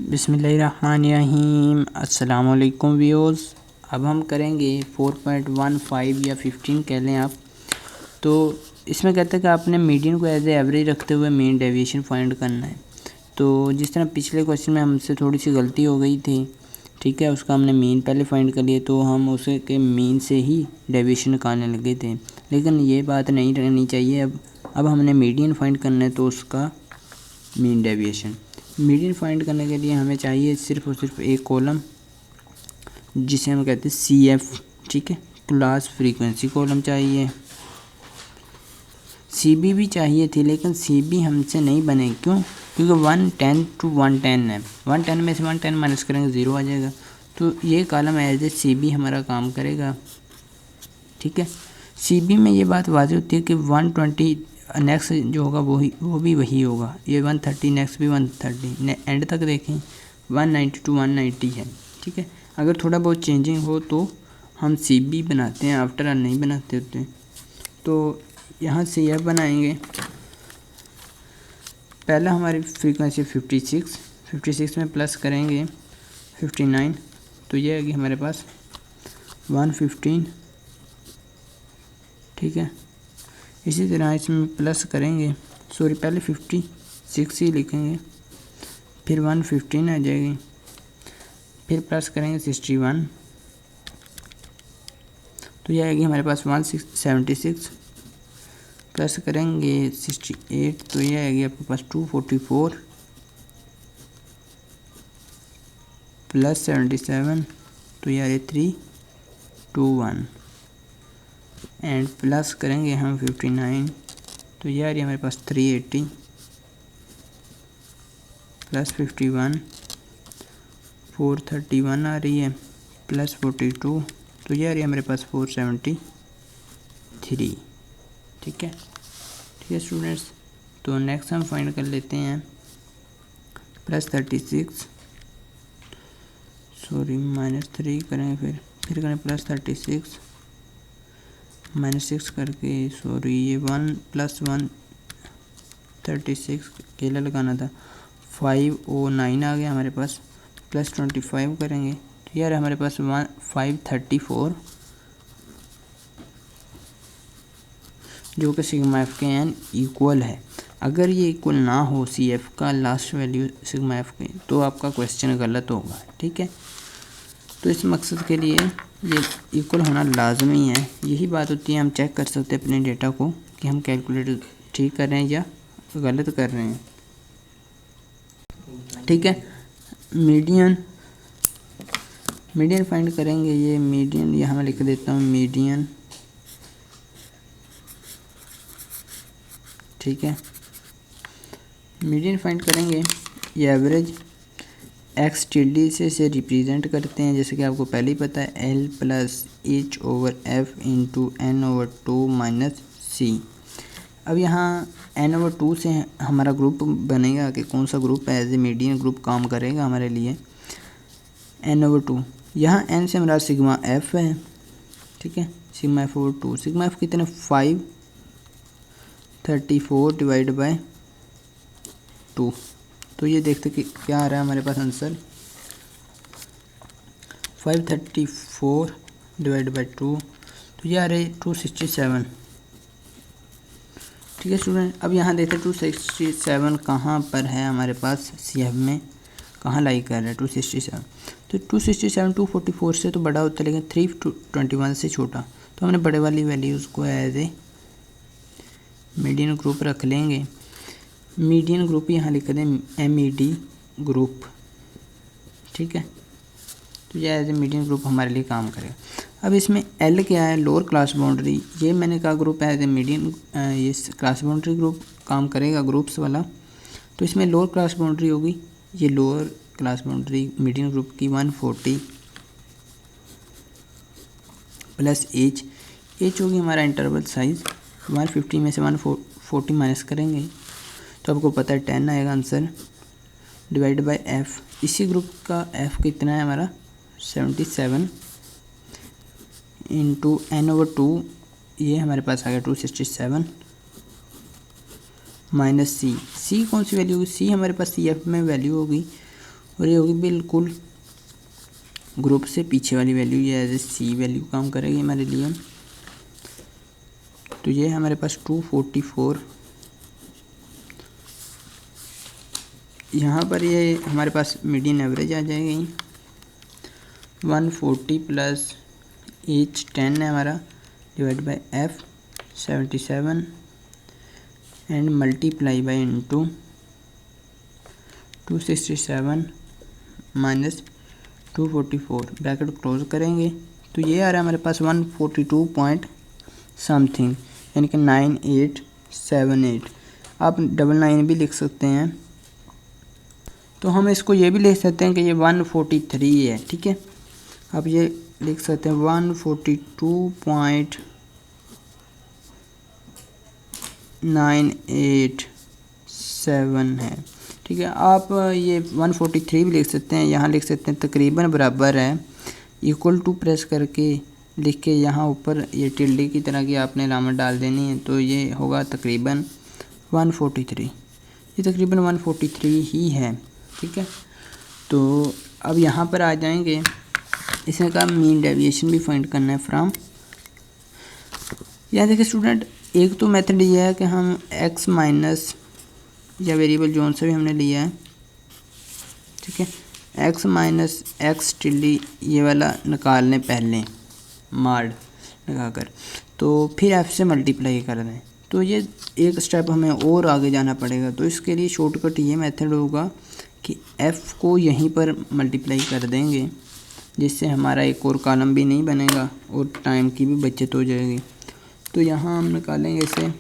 बिस्मिल्लाहिर्रहमानिर्रहीम। अस्सलामुअलैकुम व्यूअर्स। अब हम करेंगे 4.15 या 15 कह लें आप। तो इसमें कहते हैं कि आपने मीडियन को एज ए एवरेज रखते हुए मीन डेविएशन फाइंड करना है। तो जिस तरह पिछले क्वेश्चन में हमसे थोड़ी सी गलती हो गई थी, ठीक है, उसका हमने मीन पहले फाइंड कर लिया, तो हम उसे के मीन से ही डेविएशन निकालने लगे थे, लेकिन ये बात नहीं रहनी चाहिए। अब हमने मीडियन फाइंड करना है, तो उसका मीन डेविएशन मीडियन फाइंड करने के लिए हमें चाहिए सिर्फ और सिर्फ एक कॉलम, जिसे हम कहते हैं CF, ठीक है, क्लास फ्रीक्वेंसी कॉलम चाहिए। CB भी चाहिए थी, लेकिन CB हमसे नहीं बने। क्यों? क्योंकि 110 to 110 है। 110 में से 110 माइनस करेंगे 0 आ जाएगा। तो ये कॉलम एज ए CB हमारा काम करेगा, ठीक है। CB में ये बात वाज़ेह होती है कि 120 नेक्स्ट जो होगा वो भी वही होगा। ये 130 नेक्स्ट भी 130, एंड तक देखें 190 to 190 है, ठीक है। अगर थोड़ा बहुत चेंजिंग हो तो हम CB बनाते हैं, आफ्टर ऑल नहीं बनाते होते। तो यहाँ CF बनाएंगे। पहला हमारी फ्रीक्वेंसी 56 में प्लस करेंगे 59, तो ये आएगी हमारे पास 115, ठीक है। इसी तरह इसमें प्लस करेंगे, पहले 56 ही लिखेंगे, फिर 115 आ जाएगी, फिर प्लस करेंगे 61, तो यह आएगी हमारे पास 176, प्लस करेंगे 68, तो यह आएगी आपके पास 244, प्लस 77, तो यह आ रही 321, एंड प्लस करेंगे हम 59, तो यह आ रही है हमारे पास 380, प्लस 51, 431 आ रही है, प्लस 42, तो यह आ रही है हमारे पास 473, ठीक है स्टूडेंट्स। तो नेक्स्ट हम फाइंड कर लेते हैं प्लस 36, -3 करें, फिर करें प्लस 36, -6 करके ये 1 + 1 36 केला लगाना था, 509 आ गया हमारे पास, प्लस 25 करेंगे, तो यार हमारे पास 534, जो कि सिग्मा एफ के एन इक्वल है। अगर ये इक्वल ना हो CF का लास्ट वैल्यू सिग्मा एफ के, तो आपका क्वेश्चन गलत होगा, ठीक है। तो इस मकसद के लिए ये इक्वल होना लाजमी है। यही बात होती है, हम चेक कर सकते हैं अपने डेटा को कि हम कैलकुलेट ठीक कर रहे हैं या गलत कर रहे हैं, ठीक है। मीडियन फाइंड करेंगे। ये मीडियन यहाँ मैं लिख देता हूँ मीडियन, ठीक है। मीडियन फाइंड करेंगे। ये एवरेज x tilde से रिप्रेजेंट करते हैं, जैसे कि आपको पहले ही पता है, L + H/F × N/2 - C। अब यहाँ N/2 से हमारा ग्रुप बनेगा कि कौन सा group as a median group काम करेगा हमारे लिए। N/2, यहाँ N से हमारा सिग्मा F है, ठीक है, सिग्मा F/2। सिग्मा F कितने, 534 / 2। तो ये देखते कि क्या आ रहा है हमारे पास आंसर, 534 / 2, तो ये आ रहा है 267, ठीक है स्टूडेंट। अब यहाँ देखते हैं 267 कहाँ पर है हमारे पास CF में, कहाँ लाई कर रहा है 267। तो 267 244 से तो बड़ा होता है, लेकिन 321 से छोटा, तो हमने बड़े वाली वैल्यूज़ को एज ए मीडियन ग्रुप रख लेंगे। मीडियन ग्रुप यहाँ लिख दें MED ग्रुप, ठीक है। तो यह एज ए मीडियन ग्रुप हमारे लिए काम करेगा। अब इसमें L क्या है, लोअर क्लास बाउंड्री। ये मैंने कहा ग्रुप एज ए मीडियन, ये क्लास बाउंड्री ग्रुप काम करेगा ग्रुप्स वाला। तो इसमें लोअर क्लास बाउंड्री होगी, ये lower class boundary median group की 140 प्लस एच होगी हमारा इंटरवल साइज। 150 में से 140 माइनस करेंगे तो आपको पता है 10 आएगा आंसर, डिवाइड बाय F। इसी ग्रुप का F कितना है हमारा 77 × N/2, ये हमारे पास आ गया 267 माइनस C कौन सी वैल्यू होगी, C हमारे पास CF में वैल्यू होगी और ये होगी बिल्कुल ग्रुप से पीछे वाली वैल्यू, ये एज ए सी वैल्यू काम करेगी हमारे लिए। तो ये हमारे पास 244, यहाँ पर ये हमारे पास मीडियन एवरेज आ जाएगी। 140 प्लस एच 10 है हमारा, divide by F 77 and multiply by into 267 minus 244, bracket close करेंगे तो ये आ रहा है हमारे पास 142 पॉइंट समथिंग, यानी कि 9878। आप 99 भी लिख सकते हैं, तो हम इसको ये भी लिख सकते हैं कि ये 143 है, ठीक है। आप ये लिख सकते हैं 142.987 है, ठीक है। आप ये 143 भी लिख सकते हैं, यहाँ लिख सकते हैं तकरीबन बराबर है, इक्वल टू प्रेस करके लिख के यहाँ ऊपर ये टिल्डी की तरह की आपने अलामत डाल देनी है, तो ये होगा तकरीबन 143। ये तकरीबन 143 ही है, ठीक है। तो अब यहाँ पर आ जाएंगे, इसने कहा मीन डेविएशन भी फाइंड करना है फ्रॉम। यहाँ देखिए स्टूडेंट, एक तो मेथड ये है कि हम x माइनस या वेरिएबल जोन से भी हमने लिया है, ठीक है। x माइनस एक्स टिल्डी ये वाला निकाल लें पहले मार्ड लगाकर, तो फिर f से मल्टीप्लाई कर दें, तो ये एक स्टेप हमें और आगे जाना पड़ेगा। तो इसके लिए शॉर्टकट ये मेथड होगा कि f को यहीं पर मल्टीप्लाई कर देंगे, जिससे हमारा एक और कॉलम भी नहीं बनेगा और टाइम की भी बचत हो जाएगी। तो यहाँ हम निकालेंगे इसे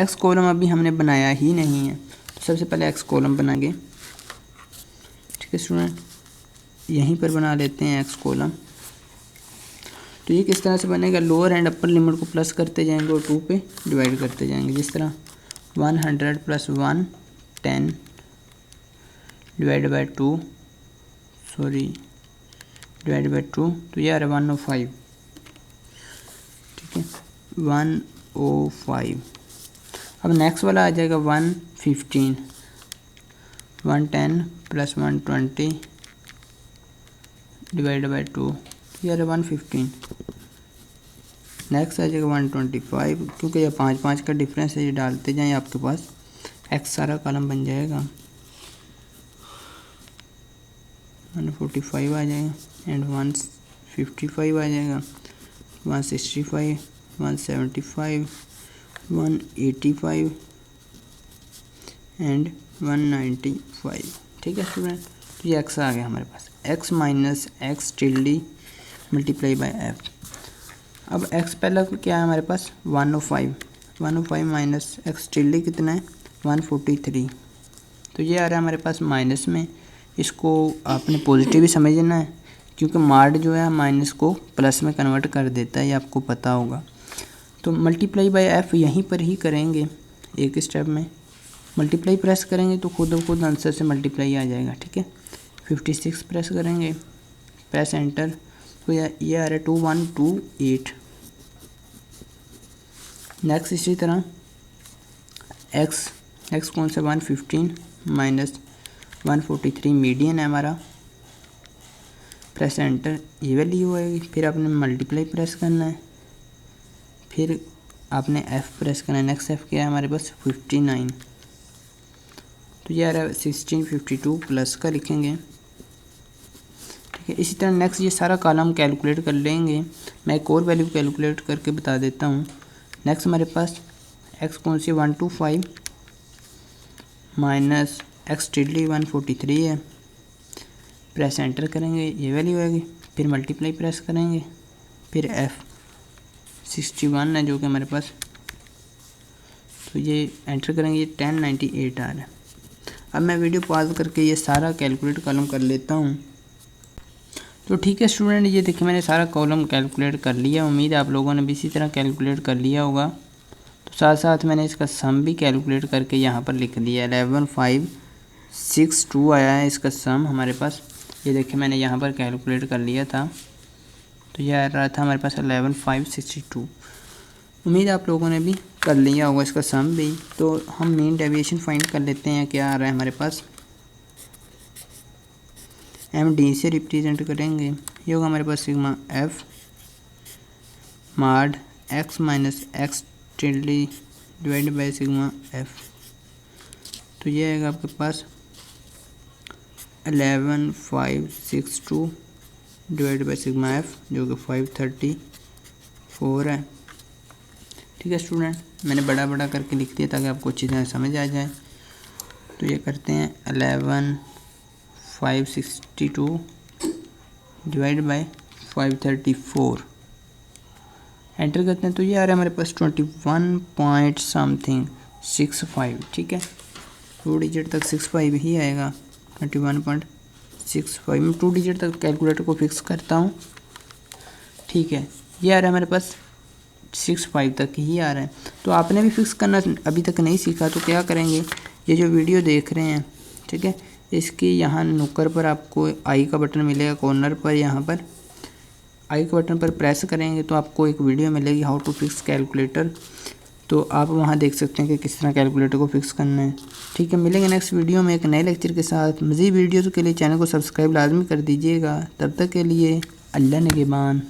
x कॉलम अभी हमने बनाया ही नहीं है, तो सबसे पहले x कॉलम बनाएंगे, ठीक है स्टूडेंट। यहीं पर बना लेते हैं x कॉलम। तो ये किस तरह से बनेगा, लोअर एंड अपर लिमिट को प्लस करते जाएंगे और 2 पे डिवाइड करते जाएंगे, जिस तरह 100 plus 110 divide by 2, divide by 2, तो ये आ रहा है 105, ठीक है 105। अब नेक्स्ट वाला आ जाएगा 115, 110 प्लस 120 डिवाइड बाई 2, ये आ रहा है 115। नेक्स्ट आ जाएगा 125, क्योंकि ये 5 का डिफरेंस है, ये डालते जाएं आपके पास x सारा कॉलम बन जाएगा। 145 आ जाएगा एंड 155 आ जाएगा, 165, 175, 185 एंड 195, ठीक है स्टूडेंट। तो ये x आ गया हमारे पास, x minus x टिल्डी multiply by F. अब x पहला क्या है हमारे पास 105 माइनस एक्स टिल्डी कितना है 143, तो ये आ रहा है हमारे पास माइनस में। इसको आपने पॉजिटिव ही समझना है, क्योंकि मार्ड जो है माइनस को प्लस में कन्वर्ट कर देता है, ये आपको पता होगा। तो मल्टीप्लाई बाय एफ यहीं पर ही करेंगे, एक स्टेप में मल्टीप्लाई प्रेस करेंगे तो खुद ब खुद आंसर से मल्टीप्लाई आ जाएगा, ठीक है। 56 प्रेस करेंगे, प्रेस एंटर, तो ये आ रहा है 2128। नेक्स्ट इसी तरह एक्स कौन सा 115 माइनस 143 मीडियन है हमारा, प्रेस एंटर, ये वैल्यू आएगी। फिर आपने मल्टीप्लाई प्रेस करना है, फिर आपने एफ़ प्रेस करना है। नेक्स्ट एफ़ क्या है हमारे पास 59, तो ये आ रहा है 1652 प्लस का लिखेंगे, ठीक है। इसी तरह नेक्स्ट ये सारा कॉलम कैलकुलेट कर लेंगे, मैं एक और वैल्यू कैलकुलेट करके बता देता हूँ। नेक्स्ट हमारे पास एक्स कौन सी 125 माइनस एक्स टिल्डी 143 है, प्रेस एंटर करेंगे, ये वैल्यू आएगी। फिर मल्टीप्लाई प्रेस करेंगे, फिर एफ 61 है जो कि हमारे पास, तो ये एंटर करेंगे, ये 1098 आ रहा है। अब मैं वीडियो पॉज करके ये सारा कैलकुलेट कॉलम कर लेता हूँ। तो ठीक है स्टूडेंट, ये देखिए मैंने सारा कॉलम कैलकुलेट कर लिया। उम्मीद है आप लोगों ने भी इसी तरह कैलकुलेट कर लिया होगा। तो साथ साथ मैंने इसका सम भी कैलकुलेट करके यहाँ पर लिख दिया, 11562 आया है इसका सम हमारे पास। ये देखिए मैंने यहाँ पर कैलकुलेट कर लिया था, तो यह आ रहा था हमारे पास 11562। उम्मीद आप लोगों ने भी कर लिया होगा इसका सम भी। तो हम मीन डेविएशन फाइंड कर लेते हैं, क्या आ रहा है हमारे पास। एम डी से रिप्रेजेंट करेंगे, ये होगा हमारे पास sigma F mod x minus x tilde divide by sigma F. तो ये आएगा आपके पास 11562 डिवाइड बाई सिग्मा एफ जो कि 534 है। ठीक है स्टूडेंट, मैंने बड़ा बड़ा करके लिख दिया ताकि आपको अच्छी तरह समझ आ जाए। तो ये करते हैं 11562 डिवाइड बाई 534, एंटर करते हैं तो ये आ रहा है हमारे पास 21 पॉइंट समथिंग 65। ठीक है, 2 डिजिट तक 65 ही आएगा, 21.65। मैं 2 डिजिट तक कैलकुलेटर को फिक्स करता हूँ। ठीक है, ये आ रहा है हमारे पास 65 तक ही आ रहा है। तो आपने भी फिक्स करना अभी तक नहीं सीखा तो क्या करेंगे, ये जो वीडियो देख रहे हैं, ठीक है, इसके यहाँ नुक्कर पर आपको आई का बटन मिलेगा, कॉर्नर पर यहाँ पर आई के बटन पर प्रेस करेंगे तो आपको एक वीडियो मिलेगी हाउ टू फिक्स कैलकुलेटर। तो आप वहां देख सकते हैं कि किस तरह कैलकुलेटर को फिक्स करना है। ठीक है, मिलेंगे नेक्स्ट वीडियो में एक नए लेक्चर के साथ। मज़ीद वीडियोज़ के लिए चैनल को सब्सक्राइब लाजमी कर दीजिएगा। तब तक के लिए अल्लाह निगहबान।